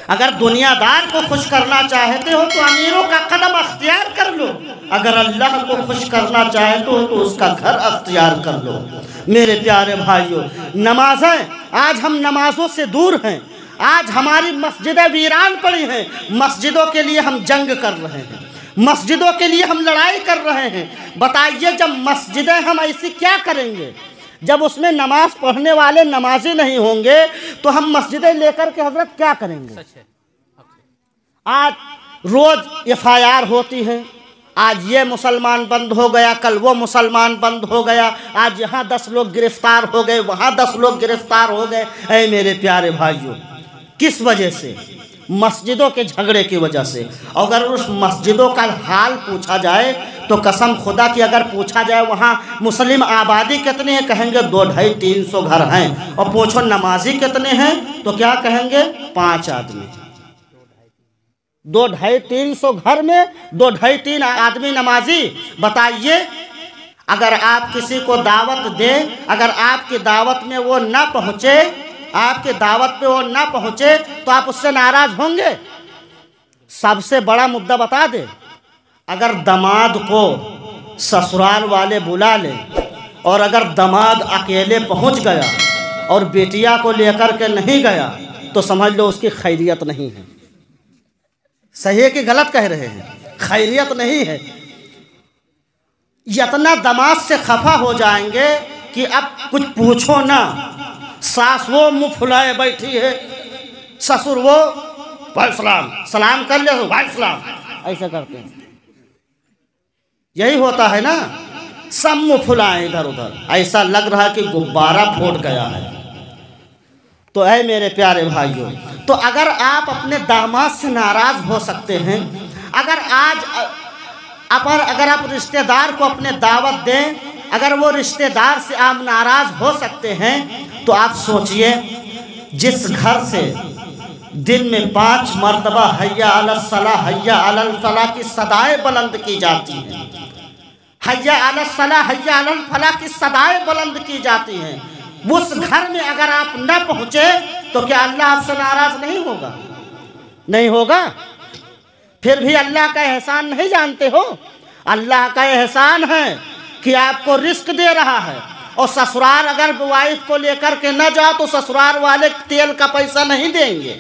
अगर दुनियादार को खुश करना चाहते हो तो अमीरों का कदम अख्तियार कर लो, अगर अल्लाह को खुश करना चाहते हो तो उसका घर अख्तियार कर लो। मेरे प्यारे भाइयों, नमाज़ें, आज हम नमाज़ों से दूर हैं। आज हमारी मस्जिदें वीरान पड़ी हैं। मस्जिदों के लिए हम जंग कर रहे हैं, मस्जिदों के लिए हम लड़ाई कर रहे हैं। बताइए, जब मस्जिदें हम ऐसी क्या करेंगे, जब उसमें नमाज पढ़ने वाले नमाजी नहीं होंगे तो हम मस्जिदें लेकर के हजरत क्या करेंगे। आज रोज FIR होती है, आज ये मुसलमान बंद हो गया, कल वो मुसलमान बंद हो गया, आज यहाँ 10 लोग गिरफ्तार हो गए, वहाँ 10 लोग गिरफ्तार हो गए। ऐ मेरे प्यारे भाइयों, किस वजह से? मस्जिदों के झगड़े की वजह से। अगर उस मस्जिदों का हाल पूछा जाए तो कसम खुदा की अगर पूछा जाए वहाँ मुस्लिम आबादी कितने हैं, कहेंगे 200-300 घर हैं। और पूछो नमाजी कितने हैं तो क्या कहेंगे 5 आदमी। 200-300 घर में 2-3 आदमी नमाजी। बताइए, अगर आप किसी को दावत दें, अगर आपकी दावत में वो ना पहुँचे, आपके दावत पे वो ना पहुँचे तो आप उससे नाराज़ होंगे। सबसे बड़ा मुद्दा बता दे, अगर दामाद को ससुराल वाले बुला लें और अगर दामाद अकेले पहुँच गया और बेटिया को लेकर के नहीं गया तो समझ लो उसकी खैरियत नहीं है। सही है कि गलत कह रहे हैं? खैरियत नहीं है। इतना दामाद से खफा हो जाएंगे कि अब कुछ पूछो ना। सास वो मुँह फुलाए बैठी है, ससुर वो भाई सलाम सलाम कर ले, भाई सलाम, ऐसा करते हैं। यही होता है ना, सब मुँह फुलाए इधर उधर, ऐसा लग रहा है कि गुब्बारा फूट गया है। तो ऐ मेरे प्यारे भाइयों, तो अगर आप अपने दामाद से नाराज़ हो सकते हैं, अगर आप रिश्तेदार को अपने दावत दें, अगर वो रिश्तेदार से आप नाराज़ हो सकते हैं, तो आप सोचिए, जिस घर से दिन में 5 मरतबा हैया अलस सलाह हैया अलल फलाह की सदाएं बुलंद की जाती हैं, हैया अलस सलाह हैया अलल फलाह की सदाएं बुलंद की जाती हैं, उस घर में अगर आप न पहुँचे तो क्या अल्लाह आपसे नाराज़ नहीं होगा? नहीं होगा। फिर भी अल्लाह का एहसान नहीं जानते हो? अल्लाह का एहसान है कि आपको रिस्क दे रहा है। और ससुराल अगर वाइफ को लेकर के न जाओ तो ससुराल वाले तेल का पैसा नहीं देंगे,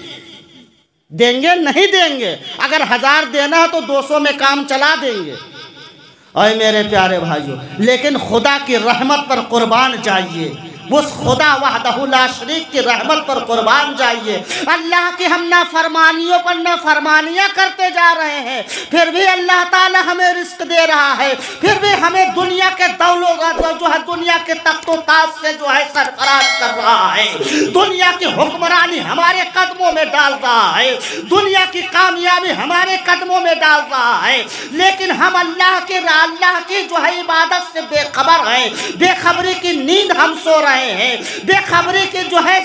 देंगे नहीं देंगे। अगर 1000 देना है तो 200 में काम चला देंगे। और मेरे प्यारे भाइयों, लेकिन खुदा की रहमत पर कुर्बान जाइए, उस खुदा वहदहु ला शरीक की रहमत पर कुर्बान जाइए। अल्लाह की हम नाफरमानियों पर नाफरमानियाँ करते जा रहे हैं, फिर भी अल्लाह ताला हमें रिस्क दे रहा है, फिर भी हमें दुनिया के दौलत जो है दुनिया के तख्तो ताज से जो है सरफराज कर रहा है, दुनिया की हुक्मरानी हमारे कदमों में डाल रहा है, दुनिया की कामयाबी हमारे कदमों में डाल रहा है। लेकिन हम अल्लाह की जो है इबादत से बेखबर हैं, बेखबरी की नींद हम सो रहे हैं, बेखबरी के जो है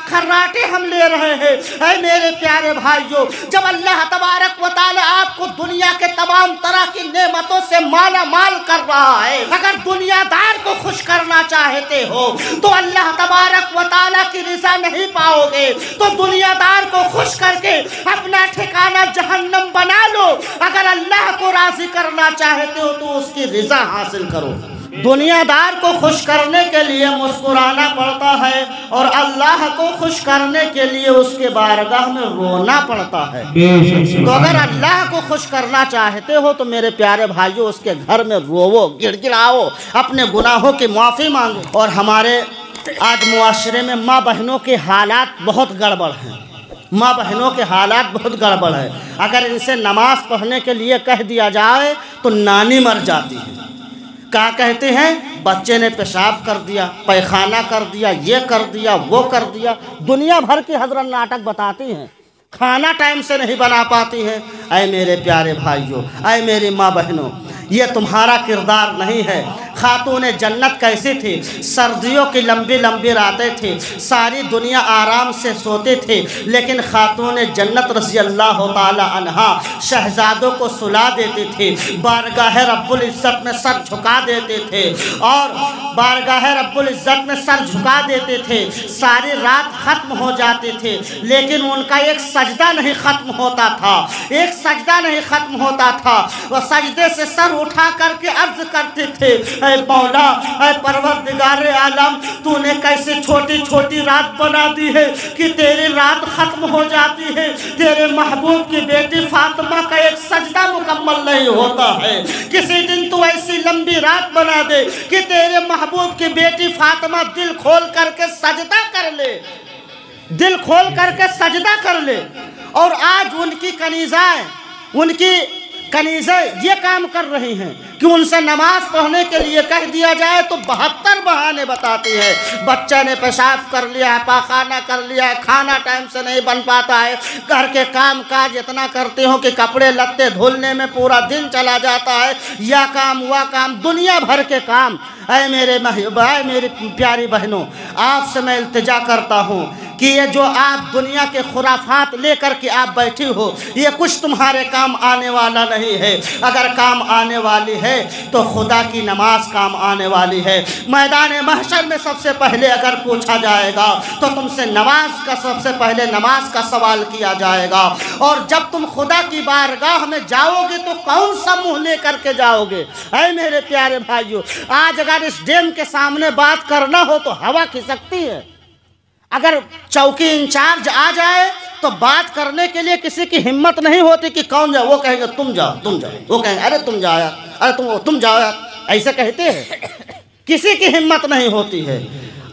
खर्राटे हम ले रहे हैं। ऐ मेरे प्यारे भाइयों, जब अल्लाह तबारक व तआला आपको दुनिया के तमाम तरह की नेमतों से माला माल कर रहा है, अगर दुनियादार को खुश करना चाहते हो तो अल्लाह तबारक व तआला की रज़ा नहीं पाओगे, तो दुनियादार को खुश करके अपना ठिकाना जहन्नम बना लो। अगर अल्लाह को राज़ी करना चाहते हो तो उसकी रज़ा हासिल करो। दुनियादार को खुश करने के लिए मुस्कुराना पड़ता है और अल्लाह को खुश करने के लिए उसके बारगाह में रोना पड़ता है। तो अगर अल्लाह को खुश करना चाहते हो तो मेरे प्यारे भाइयों उसके घर में रोवो, गिड़गिड़ाओ, अपने गुनाहों की माफ़ी मांगो। और हमारे आज मुआशरे में माँ बहनों के हालात बहुत गड़बड़ हैं, माँ बहनों के हालात बहुत गड़बड़ है। अगर इनसे नमाज पढ़ने के लिए कह दिया जाए तो नानी मर जाती है। क्या कहते हैं, बच्चे ने पेशाब कर दिया, पैखाना कर दिया, ये कर दिया, वो कर दिया, दुनिया भर की हजरत नाटक बताती हैं, खाना टाइम से नहीं बना पाती हैं। ऐ मेरे प्यारे भाइयों, ऐ मेरी माँ बहनों, ये तुम्हारा किरदार नहीं है। खातून जन्नत कैसी थी? सर्दियों की लंबी लंबी रातें थी, सारी दुनिया आराम से सोते थे, लेकिन खातून जन्नत रज़ी अल्लाह ताला अन्हा शहजादों को सुला देते थे, बारगाह रब्बुल इज़्ज़त में सर झुका देते थे और बारगाह रब्बुल इज़्ज़त में सर झुका देते थे। सारी रात ख़त्म हो जाते थे, लेकिन उनका एक सजदा नहीं ख़त्म होता था, एक सजदा नहीं ख़त्म होता था। वह सजदे से सर उठा करके अर्ज़ करते थे, ऐ मौला, ऐ परवरदिगारे आलम, तूने कैसे छोटी छोटी रात बना दी है कि तेरी रात ख़त्म हो जाती है। तेरे महबूब की बेटी फातिमा का एक सजदा मुकम्मल नहीं होता है। किसी दिन तू ऐसी लंबी रात बना दे कि तेरे महबूब की बेटी फातिमा दिल खोल करके सजदा कर ले, दिल खोल करके सजदा कर ले। और आज उनकी कनीज़ाएं, उनकी कनीज़ें ये काम कर रही हैं कि उनसे नमाज पढ़ने के लिए कह दिया जाए तो 72 बहाने बताती है। बच्चे ने पेशाब कर लिया है, पाखाना कर लिया है, खाना टाइम से नहीं बन पाता है, घर के काम काज इतना करती हूँ कि कपड़े लत्ते धुलने में पूरा दिन चला जाता है, यह काम वह काम, दुनिया भर के काम। ऐ मेरे भाई, मेरी प्यारी बहनों, आपसे मैं इल्तिजा करता हूँ कि ये जो आप दुनिया के खुराफात लेकर के आप बैठी हो, ये कुछ तुम्हारे काम आने वाला नहीं है। अगर काम आने वाली है तो खुदा की नमाज काम आने वाली है। मैदान महशर में सबसे पहले अगर पूछा जाएगा तो तुमसे नमाज का, सबसे पहले नमाज का सवाल किया जाएगा। और जब तुम खुदा की बारगाह में जाओगे तो कौन सा मुँह लेकर के जाओगे? ऐ मेरे प्यारे भाइयों, आज अगर इस डैम के सामने बात करना हो तो हवा खिसकती है। अगर चौकी इंचार्ज आ जाए तो बात करने के लिए किसी की हिम्मत नहीं होती कि कौन जाए। वो कहेंगे तुम जाओ, तुम जाओ, वो कहेंगे अरे तुम जाओ यार, अरे तुम जाओ यार, ऐसे कहते हैं। किसी की हिम्मत नहीं होती है।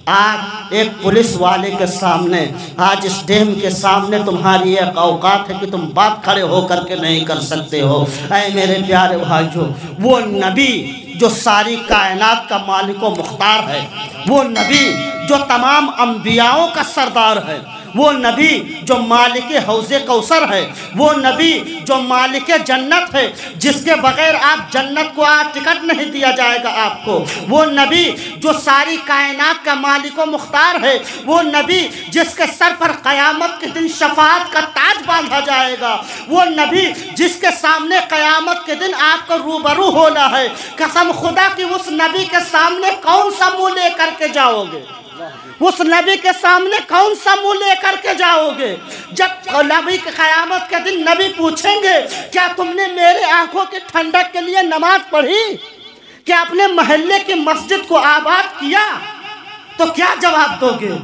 आज एक पुलिस वाले के सामने, आज इस डैम के सामने तुम्हारी एक औकात है कि तुम बात खड़े होकर के नहीं कर सकते हो। ऐ मेरे प्यारे भाइयों, वो नबी जो सारी कायनात का मालिक व मुख्तार है, वो नबी जो तमाम अंबियाओं का सरदार है, वो नबी जो मालिक हौज़े कौसर है, वो नबी जो मालिक जन्नत है, जिसके बगैर आप जन्नत को आज टिकट नहीं दिया जाएगा आपको, वो नबी जो सारी कायनात का मालिक व मुख्तार है, वो नबी जिसके सर पर क़यामत के दिन शफाअत का ताज बांधा जाएगा, वो नबी जिसके सामने क़यामत के दिन आपको रूबरू होना है। कसम खुदा की उस नबी के सामने कौन सा मुँह लेकर के जाओगे? उस नबी के सामने कौन सा मुंह लेकर के जाओगे? जब नबी के क़यामत के दिन नबी पूछेंगे, क्या तुमने मेरे आंखों की ठंडक के लिए नमाज पढ़ी? क्या अपने मोहल्ले की मस्जिद को आबाद किया? तो क्या जवाब दोगे?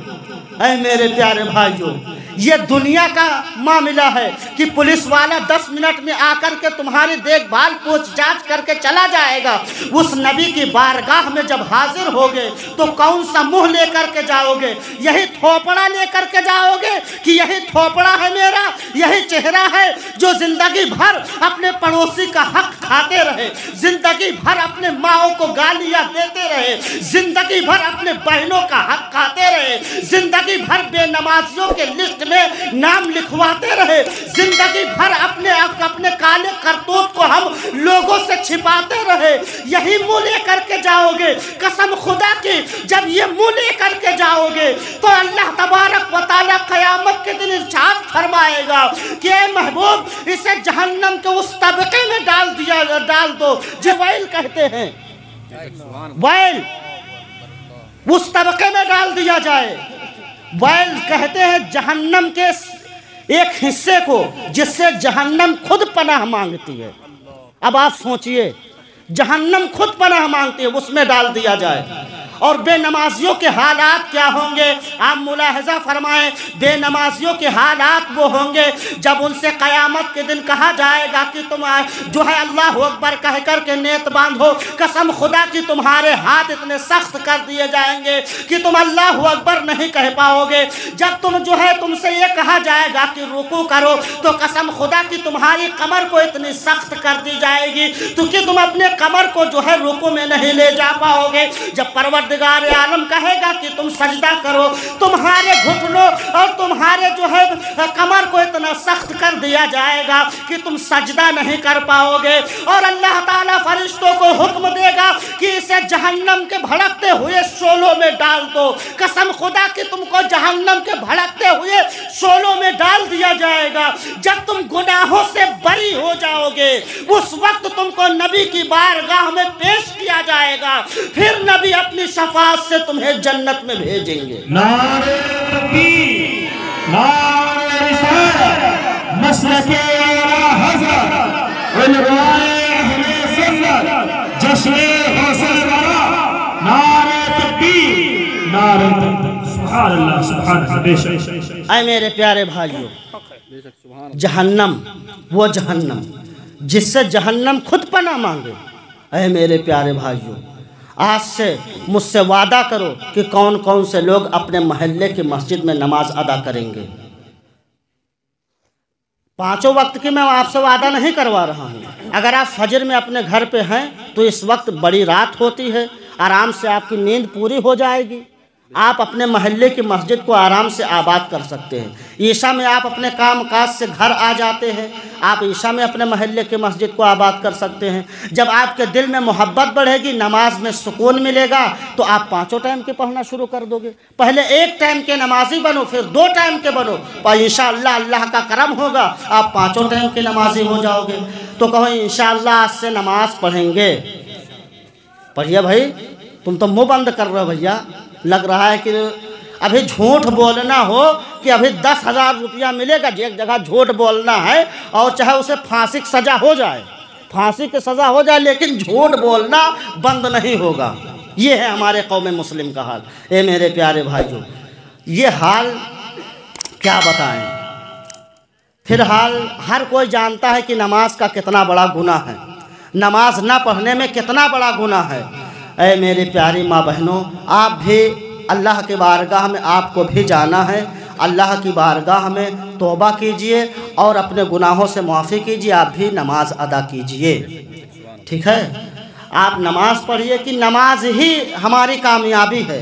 ऐ मेरे प्यारे भाइयों, ये दुनिया का मामला है कि पुलिस वाला 10 मिनट में आकर के तुम्हारी देखभाल पूछताछ करके चला जाएगा। उस नबी की बारगाह में जब हाजिर होगे तो कौन सा मुंह लेकर के जाओगे? यही थोपड़ा लेकर के जाओगे कि यही थोपड़ा है मेरा, यही चेहरा है जो जिंदगी भर अपने पड़ोसी का हक खाते रहे, जिंदगी भर अपने माओ को गालियां देते रहे, जिंदगी भर अपने बहनों का हक खाते रहे, जिंदगी भर बेनमाजियों के लिस्ट में नाम लिखवाते रहे, जिंदगी भर अपने काले करतूत को हम लोगों से छिपाते रहे? यही मुंह लेकर के जाओगे? कसम खुदा की, जब ये मुंह लेकर के जाओगे तो अल्लाह तबारक व तआला क़यामत के दिन इरशाद फरमाएगा कि ए महबूब, इसे जहन्नम के उस तबके में डाल दो जो वैल कहते हैं, वैल उस तबके में डाल दिया जाए। वैल कहते हैं जहन्नम के एक हिस्से को जिससे जहन्नम खुद पनाह मांगती है। अब आप सोचिए, जहन्नम खुद पनाह मांगती है, उसमें डाल दिया जाए। और बेनमाजियों के हालात क्या होंगे? आप मुलाहजा फरमाएं, बेनमाजियों के हालात वो होंगे जब उनसे क़यामत के दिन कहा जाएगा कि तुम जो है अल्लाह अकबर कह कर के नेत बांधो। कसम खुदा की तुम्हारे हाथ इतने सख्त कर दिए जाएंगे कि तुम अल्लाह अकबर नहीं कह पाओगे। जब तुम जो है तुमसे ये कहा जाएगा कि रुकू करो तो कसम खुदा की तुम्हारी कमर को इतनी सख्त कर दी जाएगी तो कि तुम अपने कमर को जो है रुकू में नहीं ले जा पाओगे। जब परवरदिगार परवरदिगार आलम कहेगा कि तुम सजदा करो, तुम्हारे घुटनों और तुम्हारे जो है कमर को इतना सख्त कर दिया जाएगा कि तुम सजदा नहीं कर पाओगे। और अल्लाह ताला फरिश्तों को हुक्म देगा कि इसे जहन्नम के भड़कते हुए शोलों में डाल दो। कसम खुदा कि तुमको जहन्नम के भड़कते हुए शोलों में डाल दिया जाएगा। जब तुम गुनाहों से बरी हो जाओगे उस वक्त तुमको नबी की बारगाह में पेश किया जाएगा, फिर नबी अपनी शफाअत से तुम्हें जन्नत में भेजेंगे। नारे तकबीर, नारे रिसालत, मसलके आला हज़रत, उलमाए अहले सुन्नत, जश्न हौसला वाला, नारे तकबीर, नारे तकबीर, सुभान अल्लाह, सुभान अल्लाह। ऐ मेरे प्यारे भाइयों, जहन्नम, वो जहन्नम जिससे जहन्नम खुद पनाह मांगे। ऐ मेरे प्यारे भाइयों, आज से मुझसे वादा करो कि कौन कौन से लोग अपने मोहल्ले की मस्जिद में नमाज अदा करेंगे। 5 वक्त की मैं आपसे वादा नहीं करवा रहा हूँ। अगर आप फजर में अपने घर पे हैं तो इस वक्त बड़ी रात होती है, आराम से आपकी नींद पूरी हो जाएगी। आप अपने मोहल्ले की मस्जिद को आराम से आबाद कर सकते हैं। ईशा में आप अपने काम काज से घर आ जाते हैं, आप ईशा में अपने मोहल्ले की मस्जिद को आबाद कर सकते हैं। जब आपके दिल में मोहब्बत बढ़ेगी, नमाज में सुकून मिलेगा, तो आप 5 टाइम के पढ़ना शुरू कर दोगे। पहले 1 टाइम के नमाजी बनो, फिर 2 टाइम के बनो, और इंशाअल्लाह अल्लाह का करम होगा, आप 5 टाइम के नमाजी हो जाओगे। तो कहो इंशाअल्लाह आज से नमाज पढ़ेंगे। पढ़िए भाई, तुम तो मुँह बंद कर रहे हो भैया। लग रहा है कि अभी झूठ बोलना हो कि अभी 10,000 रुपया मिलेगा। एक जगह झूठ बोलना है और चाहे उसे फांसी की सज़ा हो जाए, फांसी की सज़ा हो जाए, लेकिन झूठ बोलना बंद नहीं होगा। ये है हमारे कौम मुस्लिम का हाल। ए मेरे प्यारे भाइयों, ये हाल क्या बताएं। फिलहाल हर कोई जानता है कि नमाज का कितना बड़ा गुनाह है, नमाज ना पढ़ने में कितना बड़ा गुनाह है। ऐ मेरी प्यारी माँ बहनों, आप भी अल्लाह की बारगाह में आपको भी जाना है। अल्लाह की बारगाह में तौबा कीजिए और अपने गुनाहों से माफ़ी कीजिए। आप भी नमाज अदा कीजिए, ठीक है। आप नमाज पढ़िए कि नमाज ही हमारी कामयाबी है।